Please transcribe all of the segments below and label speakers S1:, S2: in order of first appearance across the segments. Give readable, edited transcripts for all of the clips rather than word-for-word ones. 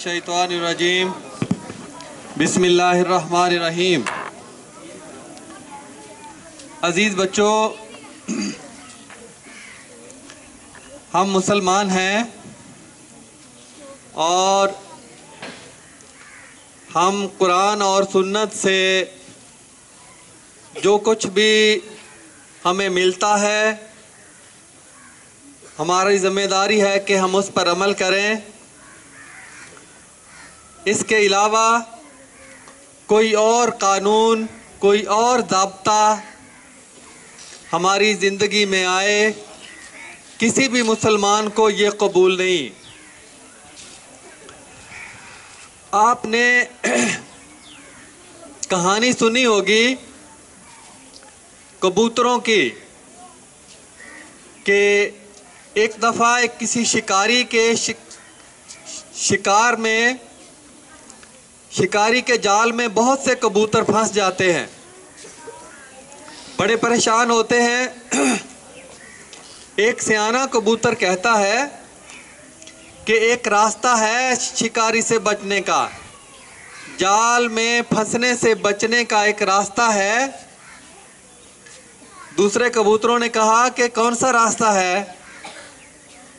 S1: شیطان الرجیم بسم اللہ الرحمن الرحیم۔ عزیز بچوں، ہم مسلمان ہیں اور ہم قرآن اور سنت سے جو کچھ بھی ہمیں ملتا ہے ہماری ذمہ داری ہے کہ ہم اس پر عمل کریں۔ اس کے علاوہ کوئی اور قانون، کوئی اور ضابطہ ہماری زندگی میں آئے، کسی بھی مسلمان کو یہ قبول نہیں۔ آپ نے کہانی سنی ہوگی کبوتروں کی کہ ایک دفعہ کسی شکاری کے شکار میں شکاری کے جال میں بہت سے کبوتر پھنس جاتے ہیں، بڑے پریشان ہوتے ہیں۔ ایک سیانہ کبوتر کہتا ہے کہ ایک راستہ ہے شکاری سے بچنے کا، جال میں پھنسنے سے بچنے کا ایک راستہ ہے۔ دوسرے کبوتروں نے کہا کہ کون سا راستہ ہے؟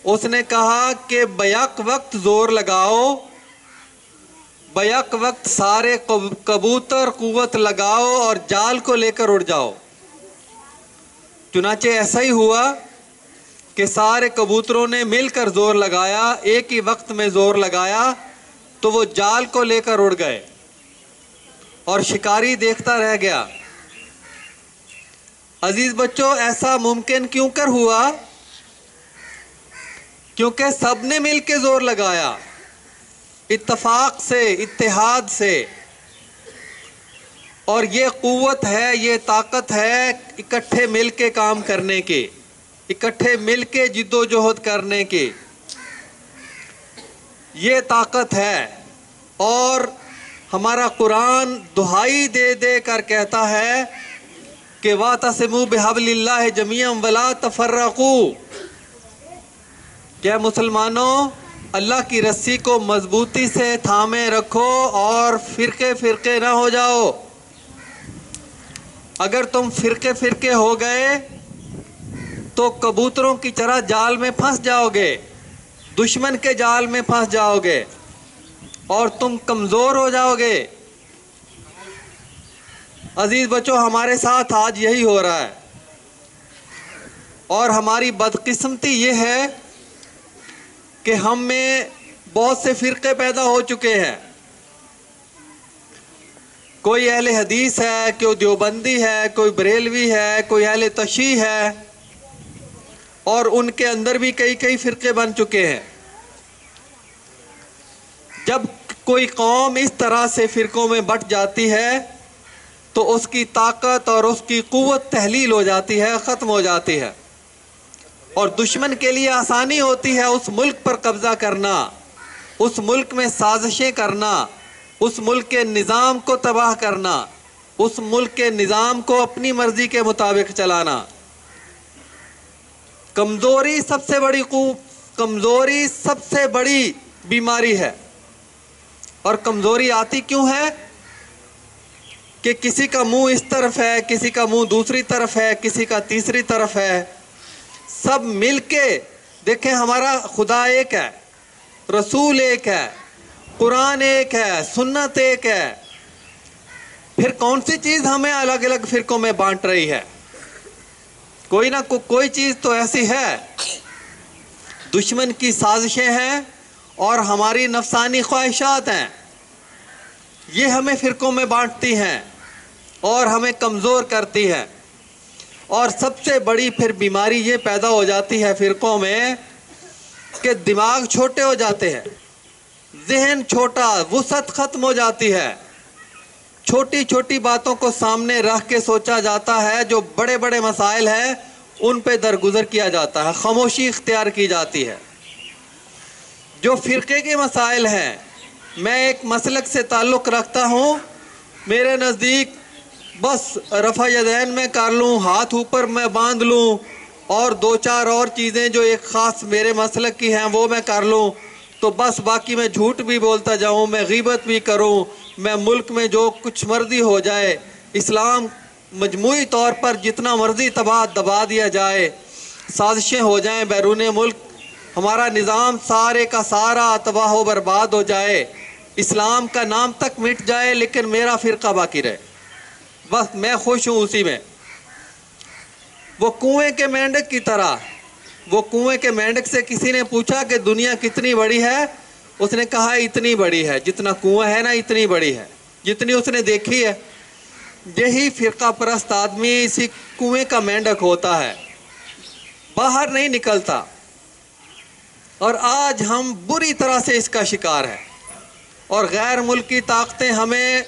S1: اس نے کہا کہ بیک وقت زور لگاؤ، بیک وقت سارے کبوتر قوت لگاؤ اور جال کو لے کر اڑ جاؤ۔ چنانچہ ایسا ہی ہوا کہ سارے کبوتروں نے مل کر زور لگایا، ایک ہی وقت میں زور لگایا تو وہ جال کو لے کر اڑ گئے اور شکاری دیکھتا رہ گیا۔ عزیز بچوں، ایسا ممکن کیوں کر ہوا؟ کیونکہ سب نے مل کے زور لگایا، اتفاق سے، اتحاد سے۔ اور یہ قوت ہے، یہ طاقت ہے اکٹھے مل کے کام کرنے کی، اکٹھے مل کے جد و جہد کرنے کی، یہ طاقت ہے۔ اور ہمارا قرآن دہائی دے دے کر کہتا ہے کہ وَاعْتَصِمُوا بِحَبْلِ اللَّهِ جَمِيعًا وَلَا تَفَرَّقُوا۔ کیا مسلمانوں، اللہ کی رسی کو مضبوطی سے تھامے رکھو اور فرقے فرقے نہ ہو جاؤ۔ اگر تم فرقے فرقے ہو گئے تو کبوتروں کی طرح جال میں پھنس جاؤ گے، دشمن کے جال میں پھنس جاؤ گے اور تم کمزور ہو جاؤ گے۔ عزیز بچوں، ہمارے ساتھ آج یہی ہو رہا ہے اور ہماری بدقسمتی یہ ہے کہ ہم میں بہت سے فرقے پیدا ہو چکے ہیں۔ کوئی اہل حدیث ہے، کوئی دیوبندی ہے، کوئی بریلوی ہے، کوئی اہل تشیع ہے، اور ان کے اندر بھی کئی فرقے بن چکے ہیں۔ جب کوئی قوم اس طرح سے فرقوں میں بٹ جاتی ہے تو اس کی طاقت اور اس کی قوت تحلیل ہو جاتی ہے، ختم ہو جاتی ہے، اور دشمن کے لیے آسانی ہوتی ہے اس ملک پر قبضہ کرنا، اس ملک میں سازشیں کرنا، اس ملک کے نظام کو تباہ کرنا، اس ملک کے نظام کو اپنی مرضی کے مطابق چلانا۔ کمزوری سب سے بڑی بیماری ہے۔ اور کمزوری آتی کیوں ہے؟ کہ کسی کا منہ اس طرف ہے، کسی کا منہ دوسری طرف ہے، کسی کا تیسری طرف ہے۔ سب مل کے دیکھیں، ہمارا خدا ایک ہے، رسول ایک ہے، قرآن ایک ہے، سنت ایک ہے، پھر کون سی چیز ہمیں الگ الگ فرقوں میں بانٹ رہی ہے؟ کوئی نہ کوئی چیز تو ایسی ہے۔ دشمن کی سازشیں ہیں اور ہماری نفسانی خواہشات ہیں، یہ ہمیں فرقوں میں بانٹتی ہیں اور ہمیں کمزور کرتی ہے۔ اور سب سے بڑی پھر بیماری یہ پیدا ہو جاتی ہے فرقوں میں کہ دماغ چھوٹے ہو جاتے ہیں، ذہن چھوٹا، وسعت ختم ہو جاتی ہے، چھوٹی چھوٹی باتوں کو سامنے رکھ کے سوچا جاتا ہے، جو بڑے بڑے مسائل ہیں ان پہ درگزر کیا جاتا ہے، خاموشی اختیار کی جاتی ہے۔ جو فرقے کے مسائل ہیں، میں ایک مسلک سے تعلق رکھتا ہوں، میرے نزدیک بس رفع یدین میں کر لوں، ہاتھ اوپر میں باندھ لوں، اور دو چار اور چیزیں جو ایک خاص میرے مسلک کی ہیں وہ میں کر لوں تو بس باقی میں جھوٹ بھی بولتا جاؤں، میں غیبت بھی کروں، میں ملک میں جو کچھ مرضی ہو جائے، اسلام مجموعی طور پر جتنا مرضی دبا دیا جائے، سازشیں ہو جائیں بیرون ملک، ہمارا نظام سارے کا سارا تباہ و برباد ہو جائے، اسلام کا نام تک مٹ جائے، لیکن میرا فرقہ باقی رہے، بس میں خوش ہوں اسی میں۔ وہ کنویں کے مینڈک کی طرح، وہ کنویں کے مینڈک سے کسی نے پوچھا کہ دنیا کتنی بڑی ہے، اس نے کہا اتنی بڑی ہے، جتنا کنواں ہے نا اتنی بڑی ہے، جتنی اس نے دیکھی ہے۔ یہی فرقہ پرست آدمی اسی کنویں کا مینڈک ہوتا ہے، باہر نہیں نکلتا، اور آج ہم بری طرح سے اس کا شکار ہیں، اور غیر ملکی طاقتیں ہمیں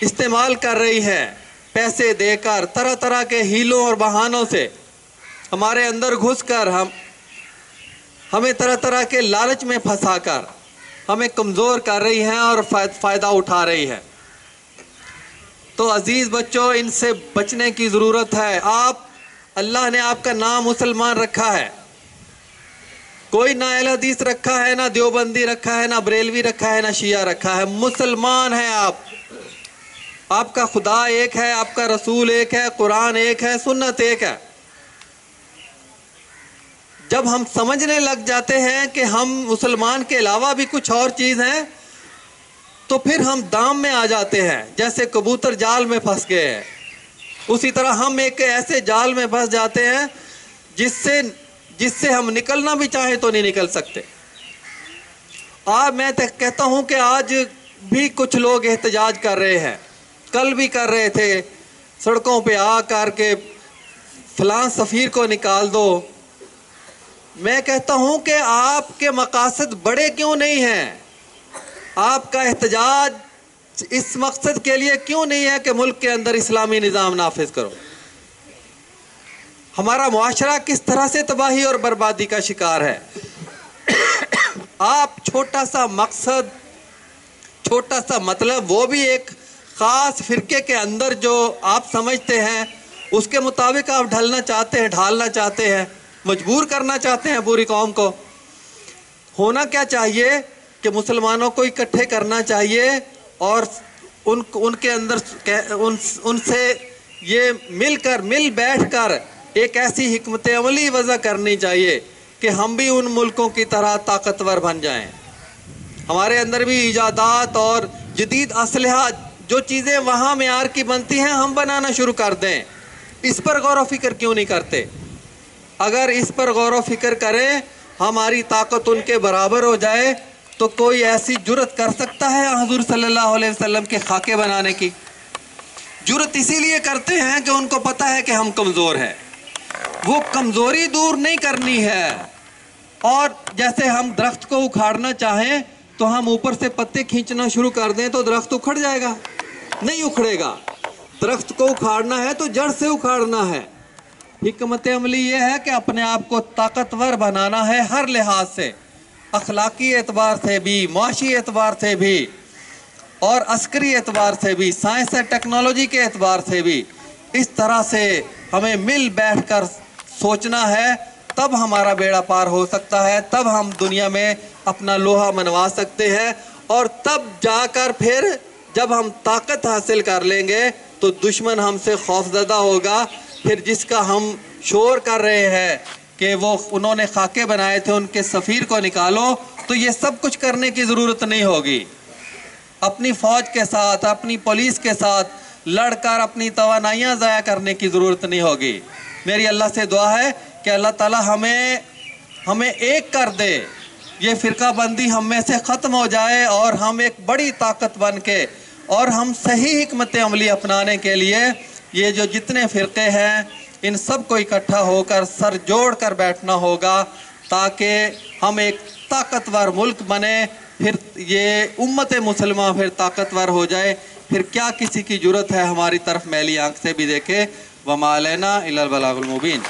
S1: استعمال کر رہی ہیں، پیسے دے کر، طرح طرح کے ہیلوں اور بہانوں سے ہمارے اندر گھس کر ہمیں طرح طرح کے لالچ میں پھنسا کر ہمیں کمزور کر رہی ہیں اور فائدہ اٹھا رہی ہے۔ تو عزیز بچوں، ان سے بچنے کی ضرورت ہے۔ اللہ نے آپ کا نام مسلمان رکھا ہے، کوئی نہ اہل حدیث رکھا ہے، نہ دیوبندی رکھا ہے، نہ بریلوی رکھا ہے، نہ شیعہ رکھا ہے، مسلمان ہیں آپ کا خدا ایک ہے، آپ کا رسول ایک ہے، قرآن ایک ہے، سنت ایک ہے۔ جب ہم سمجھنے لگ جاتے ہیں کہ ہم مسلمان کے علاوہ بھی کچھ اور چیز ہیں، تو پھر ہم دام میں آ جاتے ہیں، جیسے کبوتر جال میں پھنس گئے ہیں، اسی طرح ہم ایک ایسے جال میں پھنس جاتے ہیں جس سے ہم نکلنا بھی چاہیں تو نہیں نکل سکتے۔ میں کہتا ہوں کہ آج بھی کچھ لوگ احتجاج کر رہے ہیں، کل بھی کر رہے تھے، سڑکوں پہ آ کر کے فلاں سفیر کو نکال دو۔ میں کہتا ہوں کہ آپ کے مقاصد بڑے کیوں نہیں ہیں؟ آپ کا احتجاج اس مقصد کے لیے کیوں نہیں ہے کہ ملک کے اندر اسلامی نظام نافذ کرو؟ ہمارا معاشرہ کس طرح سے تباہی اور بربادی کا شکار ہے؟ آپ چھوٹا سا مقصد، چھوٹا سا مطلب، وہ بھی ایک خاص فرقے کے اندر جو آپ سمجھتے ہیں اس کے مطابق آپ ڈھالنا چاہتے ہیں، مجبور کرنا چاہتے ہیں پوری قوم کو۔ ہونا کیا چاہیے کہ مسلمانوں کو اکٹھے کرنا چاہیے، اور ان کے اندر ان سے یہ مل بیٹھ کر ایک ایسی حکمت عملی وضع کرنی چاہیے کہ ہم بھی ان ملکوں کی طرح طاقتور بن جائیں، ہمارے اندر بھی ایجادات اور جدید اسلحہ، جو چیزیں وہاں معیار کی بنتی ہیں، ہم بنانا شروع کر دیں۔ اس پر غور و فکر کیوں نہیں کرتے؟ اگر اس پر غور و فکر کریں، ہماری طاقت ان کے برابر ہو جائے، تو کوئی ایسی جرت کر سکتا ہے حضور صلی اللہ علیہ وسلم کے خاکے بنانے کی؟ جرت اسی لیے کرتے ہیں کہ ان کو پتہ ہے کہ ہم کمزور ہیں، وہ کمزوری دور نہیں کرنی ہے۔ اور جیسے ہم درخت کو اکھاڑنا چاہیں تو ہم اوپر سے پتے کھینچنا شروع کر دیں تو درخت اکھڑ جائے گا؟ نہیں اکھڑے گا۔ درخت کو اکھاڑنا ہے تو جڑ سے اکھاڑنا ہے۔ حکمت عملی یہ ہے کہ اپنے آپ کو طاقتور بنانا ہے، ہر لحاظ سے، اخلاقی اعتبار سے بھی، معاشی اعتبار سے بھی، اور عسکری اعتبار سے بھی، سائنس اور ٹیکنالوجی کے اعتبار سے بھی۔ اس طرح سے ہمیں مل بیٹھ کر سوچنا ہے، تب ہمارا بیڑا پار ہو سکتا ہے، تب ہم دنیا میں اپنا لوہا منوا سکتے ہیں، اور تب جا کر پھر جب ہم طاقت حاصل کر لیں گے تو دشمن ہم سے خوفزدہ ہوگا۔ پھر جس کا ہم شور کر رہے ہیں کہ انہوں نے خاکے بنائے تھے، ان کے سفیر کو نکالو، تو یہ سب کچھ کرنے کی ضرورت نہیں ہوگی۔ اپنی فوج کے ساتھ، اپنی پولیس کے ساتھ لڑ کر اپنی توانائیاں ضائع کرنے کی ضرورت نہیں ہوگی۔ میری اللہ سے دعا ہے کہ اللہ تعالی ہمیں ایک کر دے، یہ فرقہ بندی ہم میں سے ختم ہو جائے، اور ہم ایک بڑی طاقت بن کے، اور ہم صحیح حکمت عملی اپنانے کے لیے یہ جو جتنے فرقے ہیں ان سب کو اکٹھا ہو کر سر جوڑ کر بیٹھنا ہوگا، تاکہ ہم ایک طاقتور ملک بنے، پھر یہ امت مسلمہ پھر طاقتور ہو جائے۔ پھر کیا کسی کی جرت ہے ہماری طرف میلی آنکھ سے بھی دیکھے؟ وما علینا الا البلاغ المبین۔